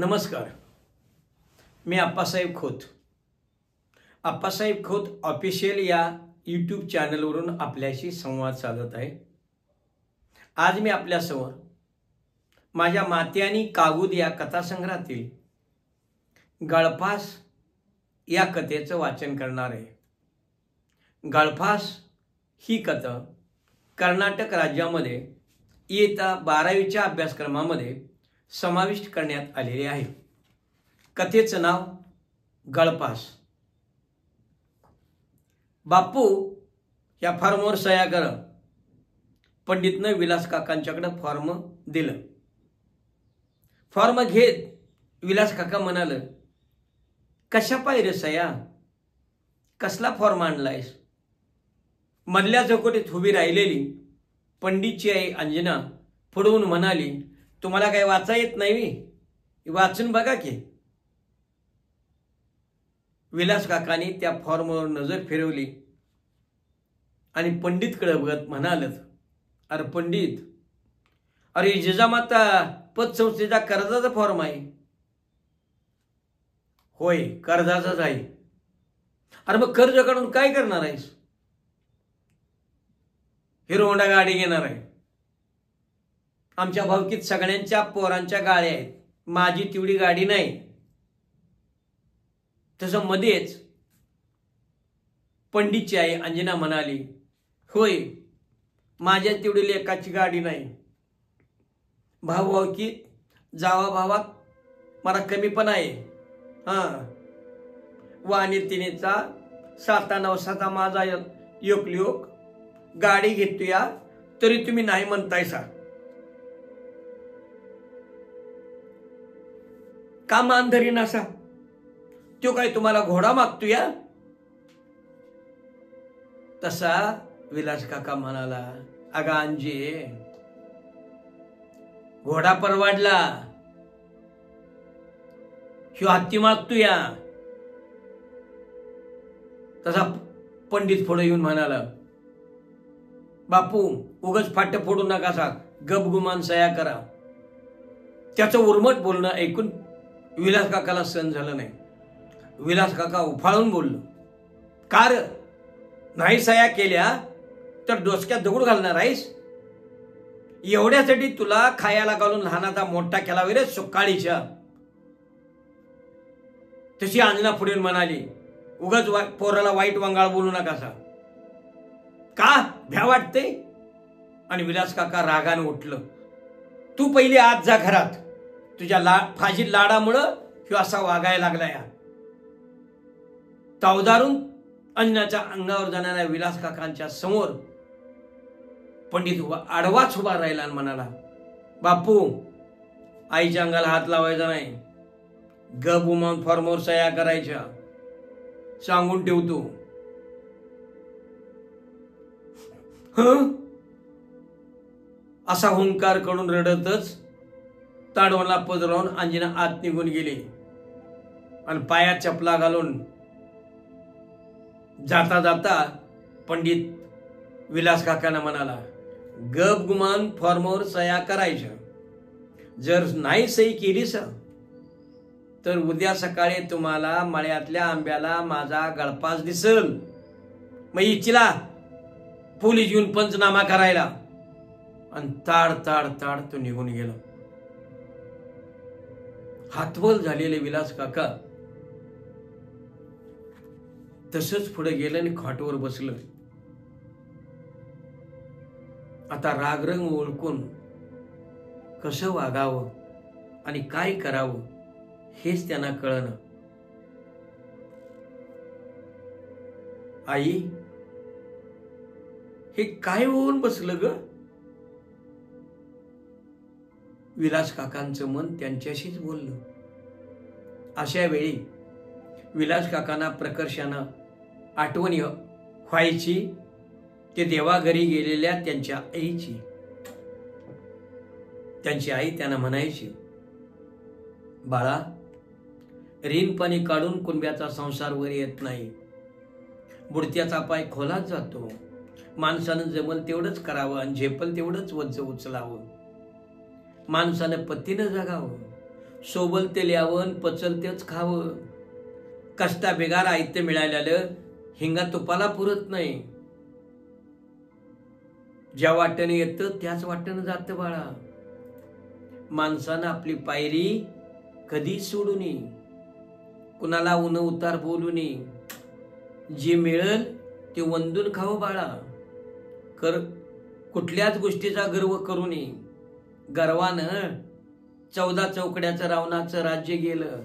नमस्कार. मी आप्पासाहेब खोत. आप्पासाहेब खोत ऑफिशियल या यूट्यूब चॅनलवरून आपल्याशी संवाद साधत आहे. आज मी आपल्यासमोर माझ्या माती आणि कागूद या कथासंग्रहातील गळफास या कथेचं वाचन करणार आहे. गळफास ही कथा कर्नाटक राज्यामध्ये इयत्ता 12वीच्या अभ्यासक्रमामध्ये समाविष्ट करण्यात आलेली आहे. कथेचं नाव गळफास. बापू या फॉर्मवर सह्या कर. पंडितनं विलास काकांच्याकडे फॉर्म दिलं. फॉर्म घेत विलास काका म्हणाले, कशा पाहिजे सह्या? कसला फॉर्म आणलायस? मधल्या चौकटीत उभी राहिलेली पंडितची आई अंजना पुढून म्हणाली, तुम्हाला काही वाचा येत नाही? वाचून बघा की. विलास काकांनी त्या फॉर्मवर नजर फिरवली आणि पंडितकडे बघत म्हणाले, अरे पंडित, अरे जिजामाता पतसंस्थेचा कर्जाचा फॉर्म आहे. होय, कर्जाचाच आहे. अरे मग कर्ज काढून काय करणार आहेस? हिरो होंडा गाडी घेणार आहे. आमच्या भावकीत सगळ्यांच्या पोरांच्या गाड्या आहेत, माझी तेवढी गाडी नाही. तसं मध्येच पंडितची आई अंजना म्हणाली, होय, माझ्या तेवढी लेकाची गाडी नाही. भावकीत जावा भावात मला कमी पण आहे. वाणी तिनेचा 7-9 माझा योक गाडी घेतो या, तरी तुम्ही नाही म्हणतायसा. का मानधरी नसा? तो काय तुम्हाला घोडा मागतो या? तसा विलास काका म्हणाला, अगं अंजे, घोडा परवाडला, ह्यो हत्ती मागतो या. तसा पंडित पुढे येऊन म्हणाला, बापू उगाच फाट फोडू नका सा, गपगुमान सह्या करा. त्याचं उर्मट बोलणं ऐकून विलास काकाला सहन झालं नाही. विलास काका उफाळून बोललो, कार नाही सह्या केल्या तर डोसक्यात दगड घालणार आहेस? एवढ्यासाठी तुला खायला घालून लहानाचा मोठा केला वगैरे सुकाळीच्या. तशी अंजना पुढे म्हणाली, उगाच पोराला वाईट वंगाळ बोलू नका सा. का भ्या वाटते? आणि विलास काका रागाने उठलं, तू पहिली आत जा घरात. तुझ्या फाजील लाडामुळं ह्यो असा वागायला लागला या. तावदारून अंजनाच्या अंगावर जाणाऱ्या विलास काकांच्या समोर पंडित आडवाच उभा राहिला आणि म्हणाला, बापू, आईच्या अंगाला हात लावायचा नाही. गप उमावून फॉर्मवर सह्या करायच्या, सांगून ठेवतो. असा हुंकार करून रडतच ताडवला पदरावून अंजना आत निघून गेली आणि पायात चपला घालून जाता जाता पंडित विलास काकांना म्हणाला, गप गुमान फॉर्मवर सह्या करायच्या. जर नाही सही केलीस तर उद्या सकाळी तुम्हाला मळ्यातल्या आंब्याला माझा गळफास दिसल. मग इच्छिला पोलीस येऊन पंचनामा करायला. आणि ताड ताड ताड तो निघून गेला. हातवल झालेले विलास काका तसंच पुढे गेलं आणि खाटवर बसलं. आता रागरंग ओळखून कसं वागावं आणि काय करावं हेच त्यांना कळलं. आई, हे काय होऊन बसलं ग? विलास काकांचं मन त्यांच्याशीच बोललं. अशा वेळी विलास काकांना प्रकर्षानं आठवणी व्हायची ते देवाघरी गेलेल्या त्यांच्या आईची. त्यांची आई त्यांना म्हणायची, बाळा, ऋण पाणी काढून कुंब्याचा संसार वर येत नाही. बुडत्याचा पाय खोलात जातो. माणसानं जमल तेवढंच करावं आणि झेपल तेवढंच वज्ज उचलावं. माणसानं पतीनं जगावं, सोबल ते ल्यावन पचल तेच खावं. कष्टा बेगार आयत्य मिळालेलं हिंगा तुपाला पुरत नाही. ज्या वाटेने येतं त्याच वाटेनं जातं बाळा. माणसानं आपली पायरी कधी सोडू नये, कुणाला उन उतार बोलू नये. जे मिळेल ते वंदून खावं बाळा. कुठल्याच गोष्टीचा गर्व करू नये. गर्वानं 14 चौकड्याचं रावणाचं राज्य गेलं.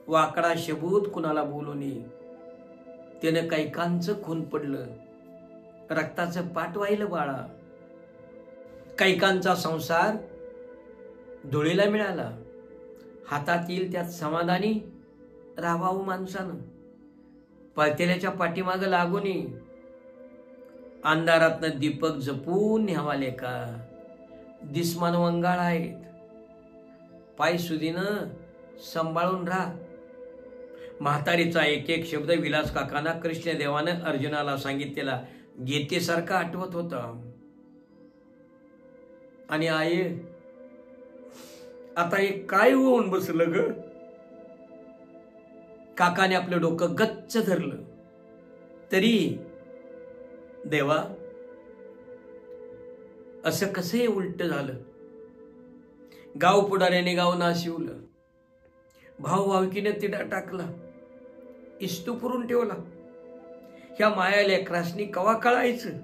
वाकडा शबूत कुणाला बोलू नये. त्यानं कैकांचं खून पडलं, रक्ताचं पाट वाहिलं बाळा. कैकांचा संसार धुळीला मिळाला. हातात येईल त्यात समाधानी राहावं माणसानं. पळतेल्याच्या पाठीमागं लागू नये. अंधारातनं दीपक जपून न्यावाले का. दिसमान वंगाळ आहेत, पाय सुधीनं सांभाळून राहा. म्हातारीचा एक एक शब्द विलास काकांना कृष्णदेवानं अर्जुनाला सांगितलेला गीतेसारखा आठवत होता. आणि आई आता हे काय होऊन बसलं ग. काकाने आपलं डोकं गच्च धरलं. तरी देवा असं कसं हे उलट झालं. गाव पुढाऱ्याने गाव नाशिवलं. भाऊ भावकीने तिडा टाकला, इस्तू पुरून ठेवला. ह्या माया लेकरासनी कवा कळायचं.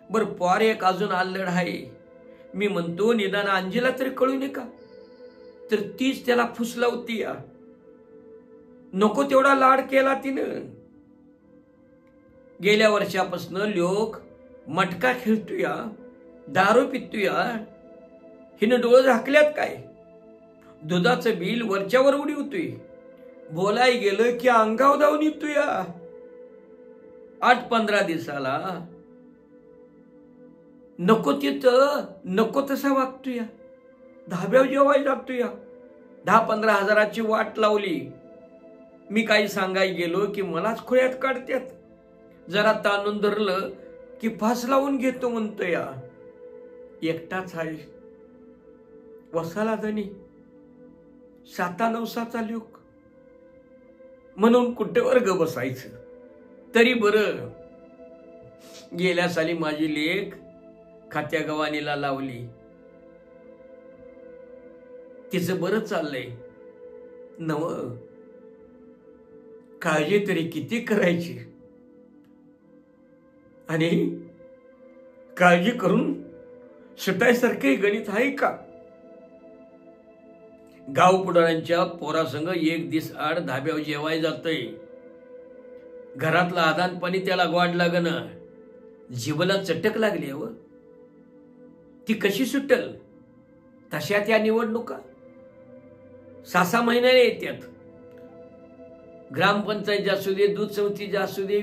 बर पोर एक अजून आल्लड आहे. मी म्हणतो निदान अंजीला तरी कळू नये का. तर तीच त्याला फुसलावती. नको तेवढा लाड केला तिनं. गेल्या वर्षापासून लोक मटका खेळतोया, दारू पितोया. हिनं डोळे झाकल्यात काय. दुधाचं बिल वरच्यावर उडीवतोय. बोलाय गेलं की अंगाव धावून येतोया. 8-15 दिवसाला नको तिथं नको तसा वागतोया. धाब्यावर जेवायला जातोया. 10-15 हजाराची वाट लावली. मी काही सांगाय गेलो की मलाच खोळ्यात काढत्यात. जरा ताणून धरलं की फास लावून घेतो म्हणतोया. एकटाच आहे, वसाला धनी, 7-9 लोक. म्हणून कुठेवर ग बसायचं. तरी बरं गेल्या साली माझी लेक खात्या गवानीला लावली. तिचं बरं चाललंय नव. काळजी तरी किती करायची. आणि काळजी करून सुटायसारखे गणित आहे का. गाव पुढाऱ्यांच्या पोरासंग एक दिस आड धाब्यावर जेवाय जातय. घरातलं आदान पाणी त्याला गोड लागणं. जीवला चटक लागली व ती कशी सुटल. तशा त्या निवडणुका 6-6 महिन्याने येतात. ग्रामपंचायत असू दे, दूध समिती असू दे,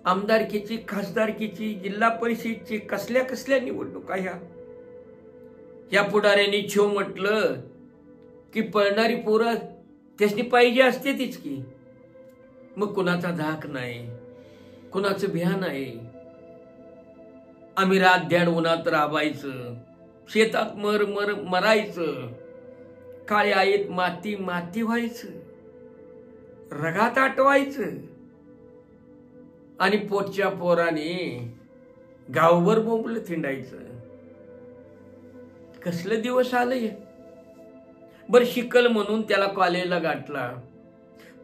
आमदारकीची, खासदारकीची, जिल्हा परिषदची, कसल्या कसल्या निवडणुका ह्या पुढाऱ्यांनी छो म्हटलं की पळणारी पोरं त्यासनी पाहिजे असते तीच की. मग कुणाचा धाक नाही, कुणाचं भ्या नाही. आम्ही रात ध्यान उन्हात राबायचं, शेतात मरायचं, काळ्या आईत माती माती व्हायचं, रगात आटवायचं. आणि पोटच्या पोराने गावभर बोंबलं थिंडायचं. कसलं दिवस आलंय. बर शिकल म्हणून त्याला कॉलेजला गाठला.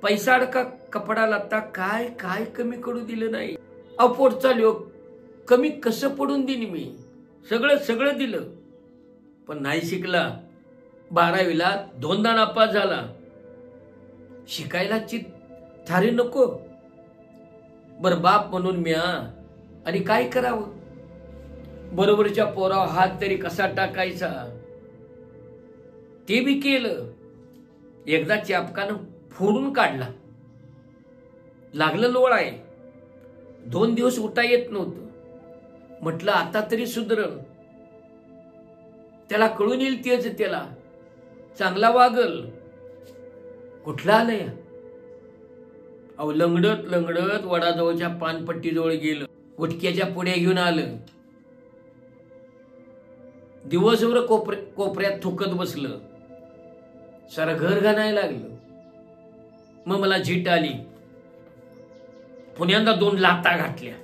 पैसा अडका, कपडा लत्ता काय काय कमी करू दिलं नाही. पोटचा लोक कमी कसं पडून देईन मी. सगळं दिलं. पण नाही शिकला. 12वीला 2दा नापास झाला. शिकायला थारी नको. बर बाप म्हणून म्या आणि काय करावं. बरोबरच्या पोरावर हात तरी कसा टाकायचा ते बी केलं. एकदा चापकानं फोडून काढला. लागलं लोळ आहे. 2 दिवस उठा येत नव्हतं. म्हटलं आता तरी सुधरल. त्याला कळून येईल तेच त्याला चांगला वागल. कुठला आलंय. लंगडत वडाजवळच्या पानपट्टीजवळ गेलं. गुटक्याच्या पुढे घेऊन आलं. दिवसभर कोपऱ्यात थुकत बसलं. सारं घर घाणायला लागलं. मग मला झीट आली. पुण्यांदा 2 लाथा घातल्या.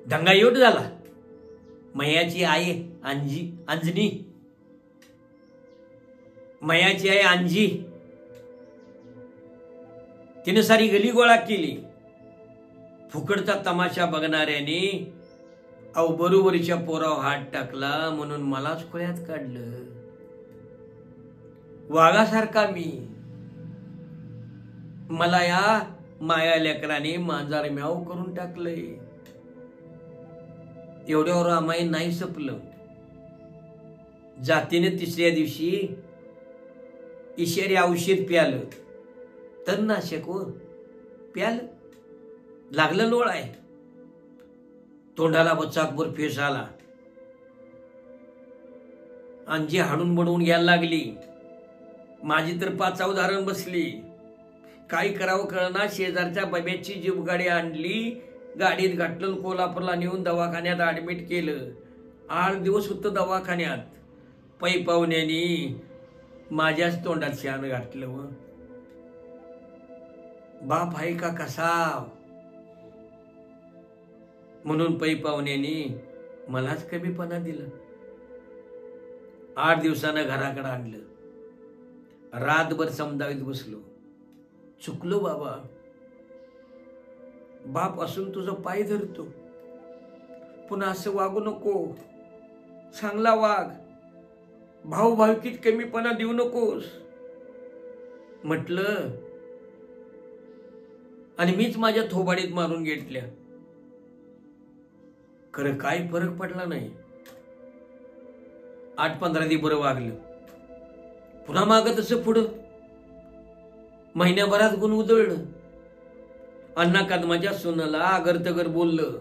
दंगा एवढ झाला. मयाची आई अंजनी, मयाची आई अंजी, तिने सारी गली गोळा केली. फुकटचा तमाशा बघणाऱ्याने बरोबरीच्या पोरावर हात टाकला म्हणून मलाच खोळ्यात काढलं. वाघासारखा मी. मला या माया लेकराने मांजार म्याव करून टाकलंय. एवढ्यावर आम्ही नाही संपलं. जातीने 3ऱ्या दिवशी इशारी औषध प्यालं. तणनाशक प्यालं. लागलं लोळाय. तोंडाला बचाकभर फेस आला. अंजी हाडून बडवून घ्यायला लागली. माझी तर 5 धारण बसली. काय करावं कळना. शेजारच्या बब्याची जीप गाडी आणली. गाडीत घातलं, कोल्हापूरला नेऊन दवाखान्यात ऍडमिट केलं. 8 दिवस होतं दवाखान्यात. पै पाहुण्यानी माझ्याच तोंडात शान घातलं. बाप आहे का कसा म्हणून पै पाहुण्यानी मलाच कमीपणा दिला. 8 दिवसानं घराकडे आणलं. रातभर समजावीत बसलो. चुकलो बाबा. बाप असून तुझं पाय धरतो. पुन्हा असं वागू नको. चांगला वाग. भाऊ भावकीत कमीपणा देऊ नकोस म्हटलं. आणि मीच माझ्या थोबाडीत मारून घेतल्या. खरं काय फरक पडला नाही. 8-15 दिवस बरं वागलं. पुन्हा मागं तसं पुढं. महिन्याभरात गुण उधळलं. अण्णा कदमाच्या सुनाला अगरतगर बोललं.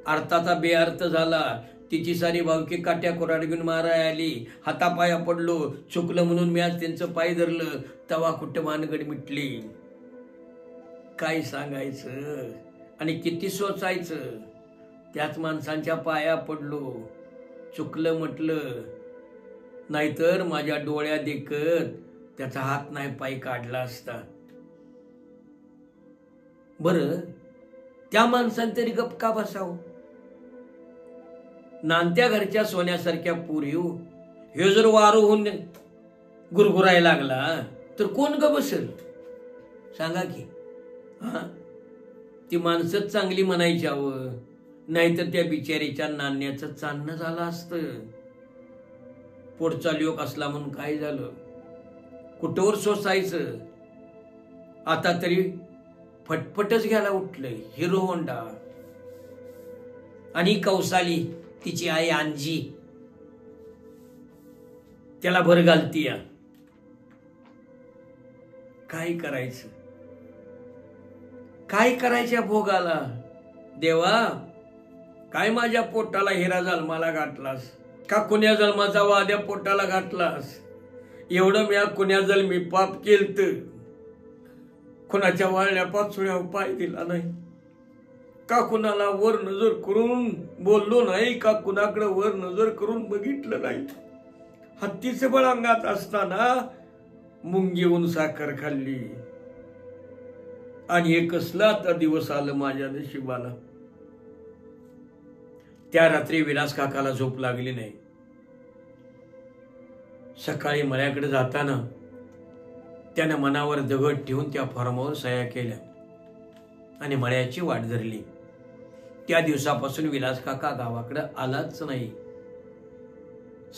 अर्थाचा बेअर्थ झाला. तिची सारी भावकी काट्या कोराड घेऊन माराय आली. हातापाया पडलो. चुकलं म्हणून मी आज त्यांचं पाय धरलं. तवा कुठं मानगड मिटली. काय सांगायचं आणि किती सोचायचं. त्याच माणसांच्या पाया पडलो. चुकलं म्हटलं. नाहीतर माझ्या डोळ्या देखत त्याचा हात नाही पाय काढला असता. बरं त्या माणसाने तरी गप का बसावं. नांत्या घरच्या सोन्यासारख्या पुरीव हे जर वारू होऊन गुरगुरायला लागला तर कोण ग बसेल सांगा की. ती माणसंच चांगली म्हणायची हवं. नाहीतर त्या बिचारीच्या नाण्याचं चालणं झालं असतं. पुढचा लोक असला म्हणून काय झालं. कुठवर सोसायचं. आता तरी फटफटच घ्यायला उठलंय. Hero Honda. आणि कौसाली तिची आई अंजी त्याला भर घालतीया. काय करायचं. काय करायच्या भोगाला. देवा काय माझ्या पोटाला हिरा जन्माला घातलास का कुण्या जन्माचा वाद्या पोटाला घातलास. एवढं मी कुण्या जन्मी पाप केलत. कुणाच्या वाळल्या पाचोळ्यावर पाय दिला नाही का. कुणाला वर नजर करून बोललो नाही का. कुणाकडे वर नजर करून बघितलं नाही. हत्तीचे बळ अंगात असताना मुंगीहून साखर खाल्ली. आणि हे कसलं आता दिवस आलं माझ्या नशिबाला. त्या रात्री विलास काकाला झोप लागली नाही. सकाळी मळ्याकडे जाताना त्यानं मनावर दगड ठेवून त्या फॉर्मावर सह्या केल्या आणि मळ्याची वाट धरली. त्या दिवसापासून विलास काका गावाकडे आलाच नाही.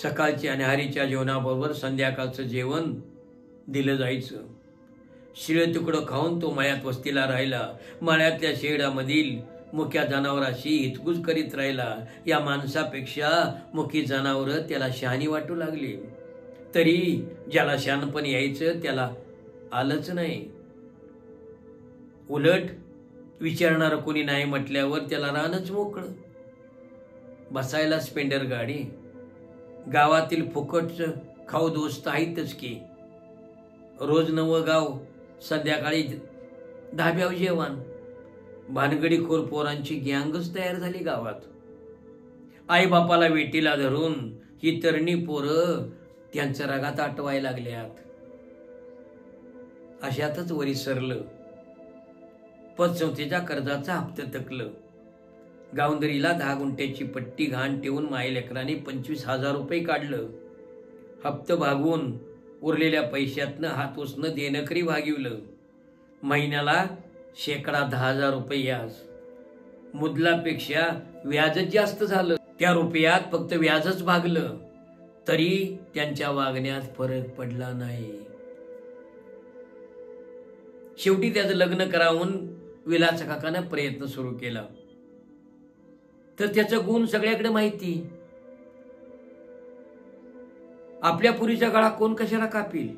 सकाळची अन्हारीच्या जेवणाबरोबर संध्याकाळचं जेवण दिलं जायचं. शिळे तुकडं खाऊन तो मळ्यात वस्तीला राहिला. मळ्यातल्या शेडामधील मुक्या जनावराशी हितगुज करीत राहिला. या माणसापेक्षा मुकी जनावरं त्याला शहाणी वाटू लागली. तरी ज्याला शहाणपण यायचं त्याला आलंच नाही. उलट विचारणार कोणी नाही म्हटल्यावर त्याला रानच मोकळं. बसायला स्पेंडर गाडी. गावातील फुकटचं खाऊ दोस्त आहेतच की. रोज नवं गाव. संध्याकाळी धाब्यावर जेवण. भानगडीखोर पोरांची गँगच तयार झाली गावात. आई बापाला वेटीला धरून ही तरणी पोरं त्यांचं रगात आटवायला लागल्यात. अशातच वरी सरलं. पतसंस्थेच्या कर्जाचा हप्ता थकलं. गावंदरीला 10 गुंठ्याची पट्टी घाण ठेवून मायलेकरांनी 25,000 रुपये काढलं. हप्त भागवून उरलेल्या पैशातनं हात उसनं देणकरी भागिवलं. महिन्याला शेकडा 10,000 रुपये व्याज. मुदलापेक्षा व्याजच जास्त झालं. त्या रुपयात फक्त व्याजच भागलं तरी त्यांच्या वागण्यात फरक पडला नाही. शेवटी त्याचं लग्न करावून विलास काकानं प्रयत्न सुरू केला. तर त्याचं गुण सगळ्याकडे माहिती. आपल्या पुरीचा गळा कोण कशाला कापील.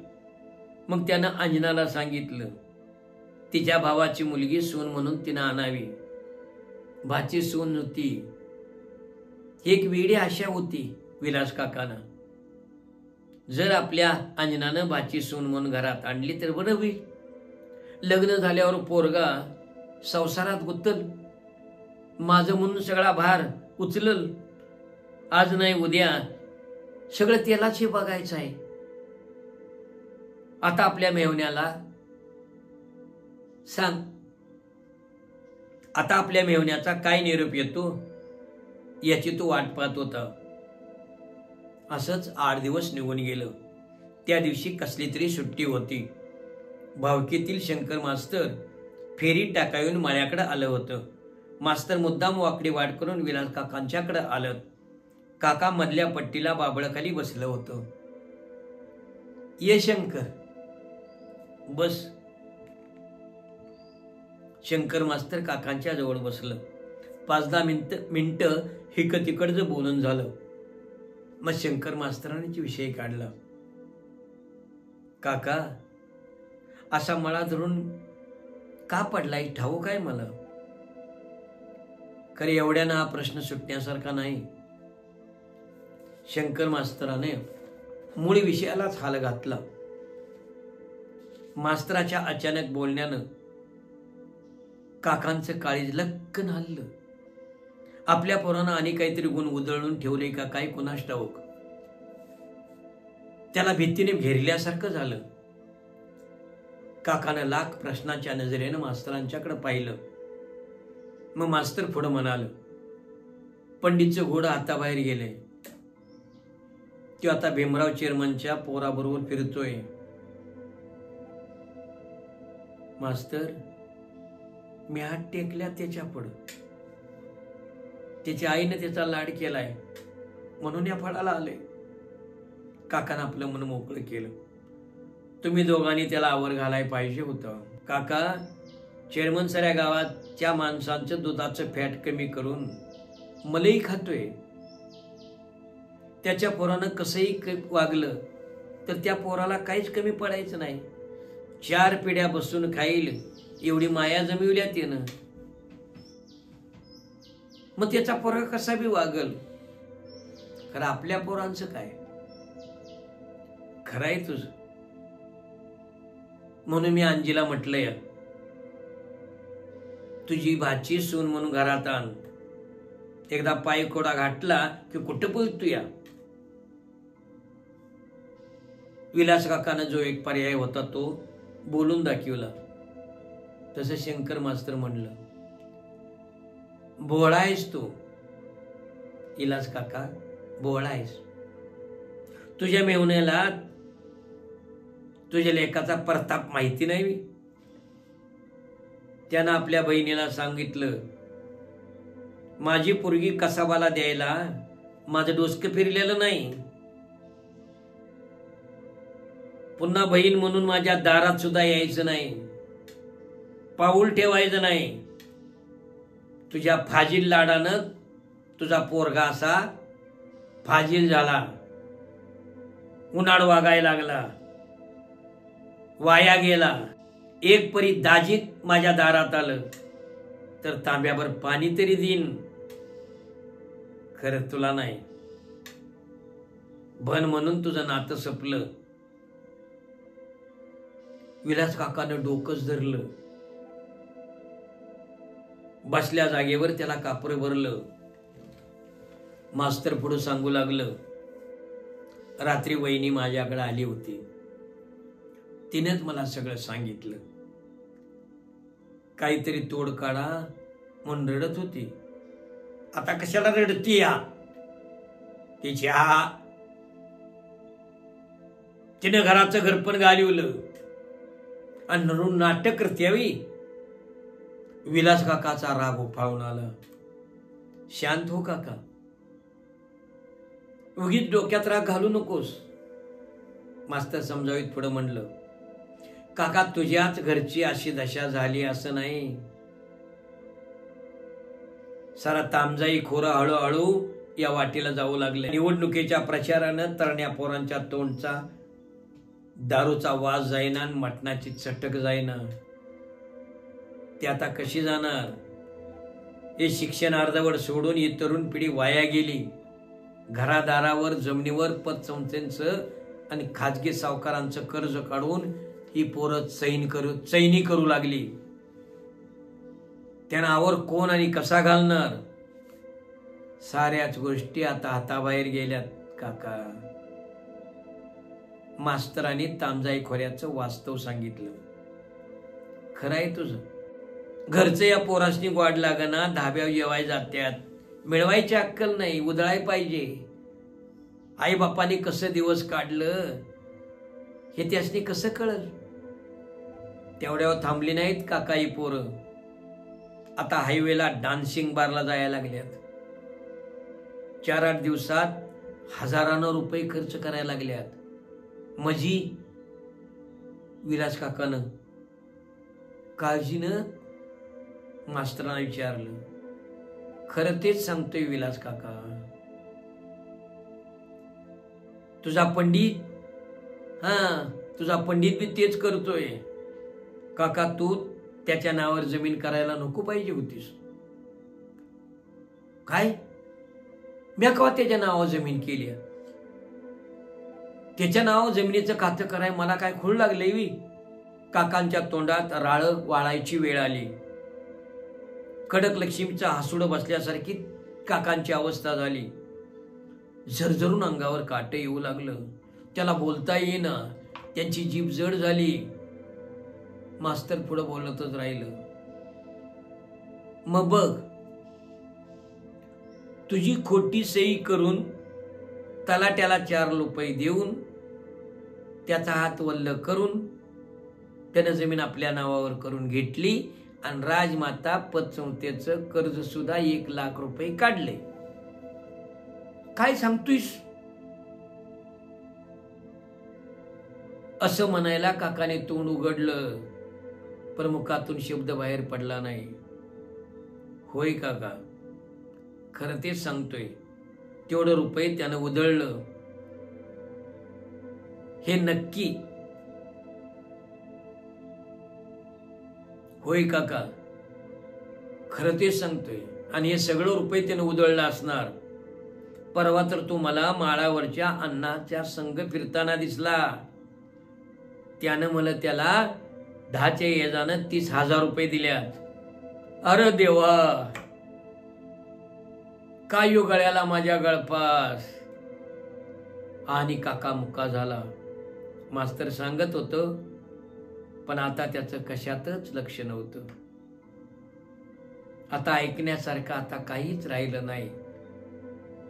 मग त्यानं अंजनाला सांगितलं तिच्या भावाची मुलगी सून म्हणून तिनं आणावी. भाची सून होती. एक वेडी आशा होती विलास काकांना. जर आपल्या अंजनानं भाची सून म्हणून घरात आणली तर बरं होईल. लग्न झाल्यावर पोरगा संसारात गुंतल. माझं म्हणून सगळा भार उचलल. आज नाही उद्या सगळं त्यालाच हे बघायचं आहे. आता आपल्या मेव्हण्याला सांग, आता आपल्या मेव्हण्याचा काय निरोप येतो याची तो वाट पाहत होता. असंच 8 दिवस निघून गेलं. त्या दिवशी कसली तरी सुट्टी होती. भावकीतील शंकर मास्तर फेरी टाकायून माझ्याकडे आलं होतं. मास्तर मुद्दाम वाकडी वाट करून विलास काकांच्याकडे आलं. काका मधल्या पट्टीला बाबळाखाली बसलं होतं. ये शंकर बस. शंकर मास्तर काकांच्या जवळ बसलं. 5-10 मिनिटं हिकं तिकडचं बोलून झालं. मग शंकर मास्तरांनी विषय काढला. काका असा मला धरून का पडलाय ठाऊक आहे मला. खरे एवढ्यानं हा प्रश्न सुटण्यासारखा नाही. शंकर मास्तराने मूळ विषयालाच हाल घातला. मास्तराच्या अचानक बोलण्यानं काकांचं काळीज लक्कन हल्लं. आपल्या पोरानं आणि काहीतरी गुण उधळून ठेवले का काय कुणास ठाऊक. त्याला भीतीने घेरल्यासारखं झालं. काकानं लाख प्रश्नाच्या नजरेनं मास्तरांच्याकडे पाहिलं. मग मास्तर पुढं म्हणाल, पंडितचं घोडं हाताबाहेर गेले. तो आता भीमराव चेअरमनच्या पोराबरोबर फिरतोय. मास्तर मी हात टेकल्या त्याच्या पुढं. त्याच्या आईने त्याचा लाड केलाय म्हणून या फळाला आले. काकानं आपलं मन मोकळं केलं. तुम्ही दोघांनी त्याला आवर घालाय पाहिजे होतं. काका चेअरमन साऱ्या गावाच्या माणसांचं दुधाचं फॅट कमी करून मलई खातोय. त्याच्या पोरानं कसंही वागलं तर त्या पोराला काहीच कमी पडायचं नाही. 4 पिढ्या बसून खाईल एवढी माया जमिवल्या त्यानं. मग त्याचा पोरगा कसा बी वागल. खरं आपल्या पोरांचं काय. खरं आहे तुझं. म्हणून मी अंजीला म्हटलंय तुझी भाची सून म्हणून घरात आण. एकदा पाय कोडा घातला की कुठं बोलतोया. विलास काकानं जो एक पर्याय होता तो बोलून दाखवला. तसं शंकर मास्तर म्हणलं, भोळा आहेस तू विलास काका, भोळा आहेस. तुझ्या मेहुण्याला तुझ्या लेकाचा प्रताप माहिती नाही. त्यानं आपल्या बहिणीला सांगितलं, माझी पोरगी कसाबाला द्यायला माझं डोसकं फिरलेलं नाही. पुन्हा बहीण म्हणून माझ्या दारात सुद्धा यायचं नाही. पाऊल ठेवायचं नाही. तुझ्या फाजील लाडानं तुझा पोरगा असा फाजील झाला. उन्हाळ वागायला लागला. वाया गेला. एक परी दाजीत माझ्या दारात आलं तर तांब्यावर पाणी तरी देईन. खरं तुला नाही. भन म्हणून तुझं नातं संपलं. विलास काकानं डोकंच धरलं. बसल्या जागेवर त्याला कापरं भरलं. मास्तर पुढं सांगू लागलं, रात्री वहिनी माझ्याकडे आली होती, तिनेच मला सगळं सांगितलं. काहीतरी तोड काढा म्हणून रडत होती. आता कशाला रडती या? तिने घराचं घर पण घालवलं आणि नरून नाटक करते यावी. विलास काकाचा राग उफाळून आला. शांत हो काका, उगीच डोक्यात राग घालू नकोस. मास्तर समजावीत पुढे म्हणलं, काका तुझ्याच घरची अशी दशा झाली असं नाही. सारा तामजाई खोरा हळूहळू या वाटेला जाऊ लागले. निवडणुकीच्या प्रचारानं तरण्या पोरांच्या तोंडचा दारूचा वास जाईना आणि मटणाची चटक जाईना. ते आता कशी जाणार? हे शिक्षण अर्धवट सोडून ही तरुण पिढी वाया गेली. घरादारावर, जमिनीवर पतसंस्थेचं आणि खाजगी सावकारांचं कर्ज काढून ही पोरं चैनी करू लागली. त्यांना आवर कोण आणि कसा घालणार? साऱ्याच गोष्टी आता हाताबाहेर गेल्यात काका. मास्तरांनी तामजाई खोऱ्याचं वास्तव सांगितलं. खरं आहे तुझं. घरचं या पोरासनी गोड लागना, धाब्यावर जेवाय जात्यात. मिळवायची अक्कल नाही, उधळाय पाहिजे. आई बापाने कसं दिवस काढलं हे त्यासनी कसं कळल? तेवढ्यावर थांबली नाहीत काका ही पोरं. आता हायवेला डान्सिंग बारला जायला लागल्यात. 4-8 दिवसात हजारानं रुपये खर्च करायला लागल्यात. मजी विलास काकानं काळजीनं मास्तरांना विचारलं. खरं तेच सांगतोय विलास काका. तुझा पंडित बी तेच करतोय. काका तू त्याच्या नावावर जमीन करायला नको पाहिजे होतीस. काय? मी कवा त्याच्या नावावर जमीन केली? त्याच्या नावावर जमिनीचं खातं कराय मला काय खूळ लागलंय वी? काकांच्या तोंडात राळ वाळायची वेळ आली. कडक लक्ष्मीचा हासुड बसल्यासारखी काकांची अवस्था झाली. झरझरून अंगावर काटे येऊ लागलं. त्याला बोलता येईना. त्यांची जीभ जड झाली. मास्तर पुढे बोलतच राहिलं. मग बघ, तुझी खोटी सही करून तलाट्याला 4 रुपये देऊन त्याचा हात वल्ल करून त्यानं जमीन आपल्या नावावर करून घेतली आणि राजमाता पतसंस्थेचं कर्ज सुद्धा 1 लाख रुपये काढले. काय सांगतोयस? असं म्हणायला काकाने तोंड उघडलं, पण मुखातून शब्द बाहेर पडला नाही. होय काका, खरं तेच सांगतोय. तेवढं रुपये त्यानं उधळलं हे नक्की. होय काका, खरं तेच सांगतोय. आणि हे सगळं रुपये त्यानं उधळलं असणार. परवा तर तू मला माळावरच्या अण्णाच्या संग फिरताना दिसला. त्यानं मला त्याला 10च्या एजानं 30,000 रुपये दिल्यात. अरे देवा, काय यो गळ्याला माझ्या गळपास. आणि काका मुक्का झाला. मास्तर सांगत होतं, पण आता त्याचं कशातच लक्ष नव्हतं. आता ऐकण्यासारखं आता काहीच राहिलं नाही.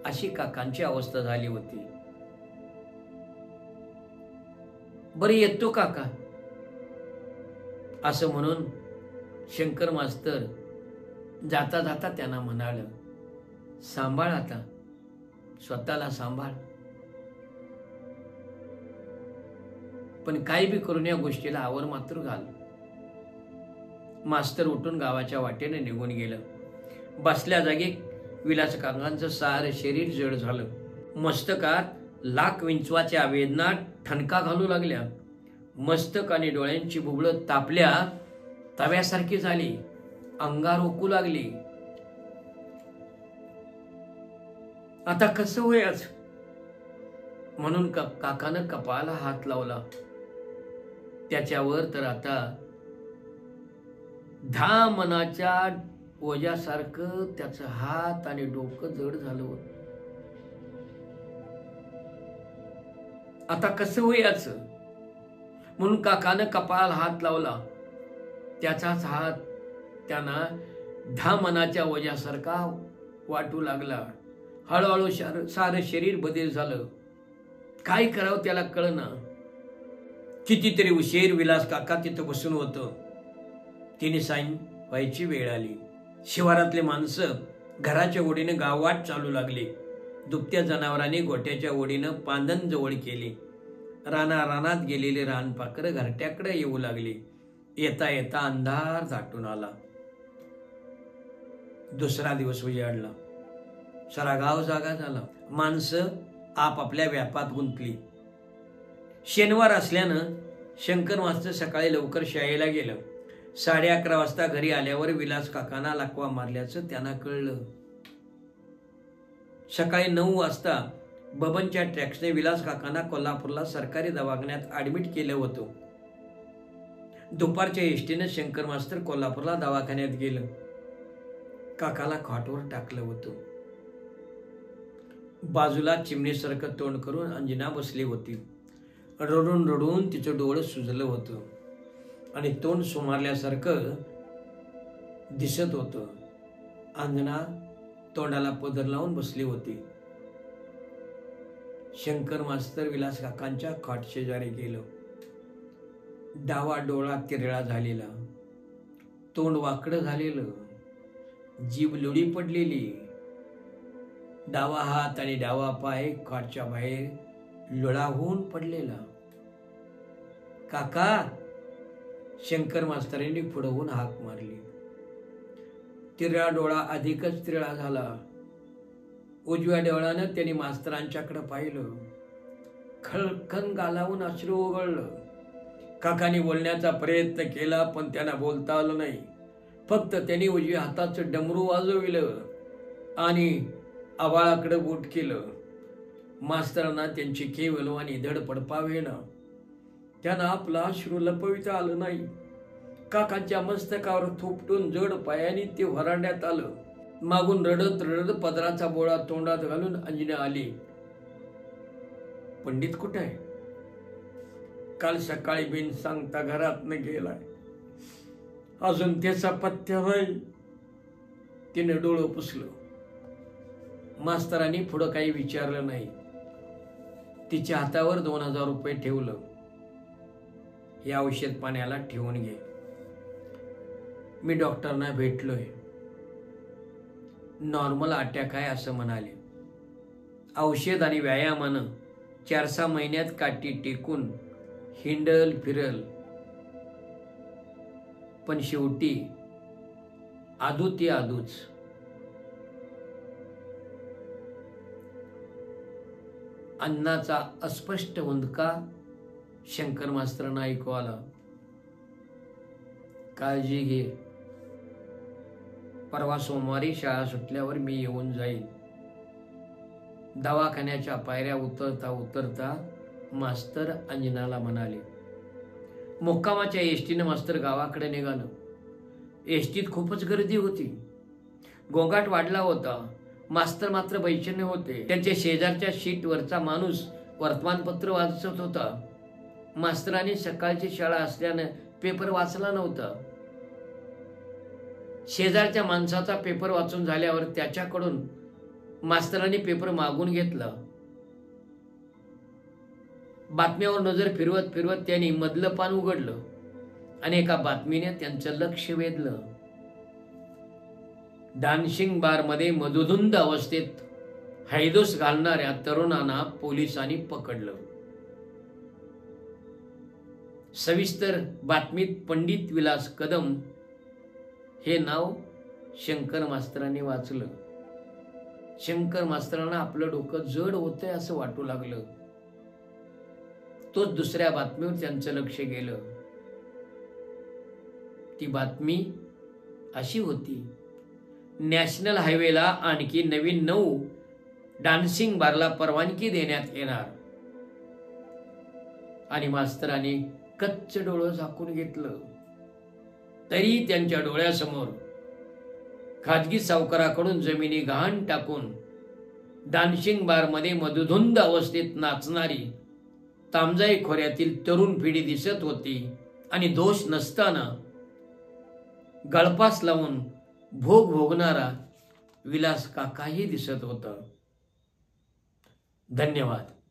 अशी काकांची अवस्था झाली होती. बरं येतो काका, असं म्हणून शंकर मास्तर जाता जाता त्यांना म्हणाल, सांभाळ आता, स्वतःला सांभाळ. पण काही बी करून या गोष्टीला आवर मात्र घाल. मास्तर उठून गावाच्या वाटेने निघून गेलं. बसल्या जागी विलास काकांचं सारं शरीर जड झालं. मस्तकात लाख विंचवाच्या वेदना ठणका घालू लागल्या. मस्तक आणि डोळ्यांची बुबळं तापल्या तव्यासारखी झाली. अंगार ओकू लागली. आता कसं होयाच म्हणून काकानं कपाळाला हात लावला. त्याच्यावर तर आता 10 मनाच्या ओझ्यासारखं त्याचं हात आणि डोकं जड झालं होतं. आता कसं होयाचं म्हणून काकानं कपाळाला हात लावला. त्याचाच हात त्यांना 10 मनाच्या वजासारखा वाटू लागला. हळूहळू सारं शरीर बदल झालं. काय करावं त्याला कळना. कितीतरी उशीर विलास काका तिथं बसून होतं. तिने साईन व्हायची वेळ आली. शिवारातले माणसं घराच्या ओढीनं गाववाट चालू लागले. दुभत्या जनावरांनी गोट्याच्या ओढीनं पांदन जवळ केली. रानात गेलेले रानपाखरं घरट्याकडे येऊ लागली. येता येता अंधार दाटून आला. दुसरा दिवस उजाडला. सारा गाव जागा झाला. माणसं आपापल्या व्यापात गुंतली. शनिवार असल्यानं शंकर मास्तर सकाळी लवकर शाळेला गेलं. 11:30 वाजता घरी आल्यावर विलास काकांना लकवा मारल्याचं त्यांना कळलं. सकाळी 9 वाजता बबनच्या ट्रॅक्सने विलास काकांना कोल्हापूरला सरकारी दवाखान्यात ऍडमिट केलं होतं. दुपारच्या एसटीनं शंकर मास्तर कोल्हापूरला दवाखान्यात गेलं. काकाला खाटवर टाकलं होतं. बाजूला चिमणीसारखं तोंड करून अंजना बसली होती. रडून रडून तिचं डोळं सुजलं होतं आणि तोंड सुमारल्यासारखं दिसत होतं. अंजना तोंडाला पदर लावून बसली होती. शंकर मास्तर विलास काकांच्या खाट शेजारी गेलं. डावा डोळा तिरळा झालेला, तोंड वाकडं झालेलं, जीभ लुडी पडलेली, डावा हात आणि डावा पाय खाटच्या बाहेर लुळा होऊन पडलेला. काका, शंकर मास्तरांनी पुढे होऊन हाक मारली. तिरळा डोळा अधिकच तिरळा झाला. उजव्या डोळ्यानं त्यांनी मास्तरांच्याकडे पाहिलं. खळखन गालावून अश्रू ओघळलं. काकांनी बोलण्याचा प्रयत्न केला पण त्यांना बोलता आलं नाही. फक्त त्यांनी उजव्या हाताचं डमरू वाजविलं आणि आवाळाकडे बोट केलं. मास्तरांना त्यांची केवल आणि धडपड पावेना. त्यांना आपला अश्रू लपविता आलं नाही. काकांच्या मस्तकावर थोपटून जड पायाने ते व्हरांड्यात आलं. मागून रडत रडत पदराचा बोळा तोंडात घालून अंजना आली. पंडित कुठे आहे? काल सकाळी बिन सांगता घरातनं गेलाय. अजून त्याचा पत्ता नाही. तिने डोळं पुसलं. मास्तरांनी पुढं काही विचारलं नाही. तिच्या हातावर 2000 रुपये ठेवलं. या औषध पाण्याला ठेवून घे. मी डॉक्टरना भेटलोय. नॉर्मल अटॅक आहे असं म्हणाले. औषध आणि व्यायामानं 4-6 महिन्यात काठी टेकून हिंडल फिरल. पण शेवटी आदू ती आदूच. अन्नाचा अस्पष्ट हुंदका शंकर मास्तरांना ऐकू आला. काळजी घे. परवा सोमवारी शाळा सुटल्यावर मी येऊन जाईल. दवाखान्याच्या पायऱ्या उतरता उतरता मास्तर अंजनाला म्हणाले. मुक्कामाच्या एसटीनं मास्तर गावाकडे निघालं. एसटीत खूपच गर्दी होती. गोंगाट वाढला होता. मास्तर मात्र बैचेने होते. त्यांच्या शेजारच्या शीटवरचा माणूस वर्तमानपत्र वाचत होता. मास्तरांनी सकाळची शाळा असल्यानं पेपर वाचला नव्हता. शेजारच्या माणसाचा पेपर वाचून झाल्यावर त्याच्याकडून मास्तरांनी पेपर मागून घेतला. बातम्यावर नजर फिरवत फिरवत त्यांनी मधलं पान उघडलं आणि एका बातमीने त्यांचं लक्ष वेधलं. डान्सिंग बारमध्ये मधुधुंद अवस्थेत हैदोस घालणाऱ्या तरुणांना पोलिसांनी पकडलं. सविस्तर बातमीत पंडित विलास कदम हे नाव शंकर मास्तरांनी वाचलं. शंकर मास्तरांना आपलं डोकं जड होतंय असं वाटू लागलं. तोच दुसऱ्या बातमीवर त्यांचं लक्ष गेलं. ती बातमी अशी होती. नॅशनल हायवेला आणखी नवीन 9 डान्सिंग बारला परवानगी देण्यात येणार. आणि मास्तरांनी कच्च डोळं झाकून घेतलं. तरी त्यांच्या डोळ्यासमोर खाजगी सावकाराकडून जमिनी गहाण टाकून डान्सिंग बारमध्ये मधुधुंद अवस्थेत नाचणारी तामजाई खोऱ्यातील तरुण पिढी दिसत होती आणि दोष नसताना गळपास लावून भोग भोगणारा विलास काकाही दिसत होता. धन्यवाद.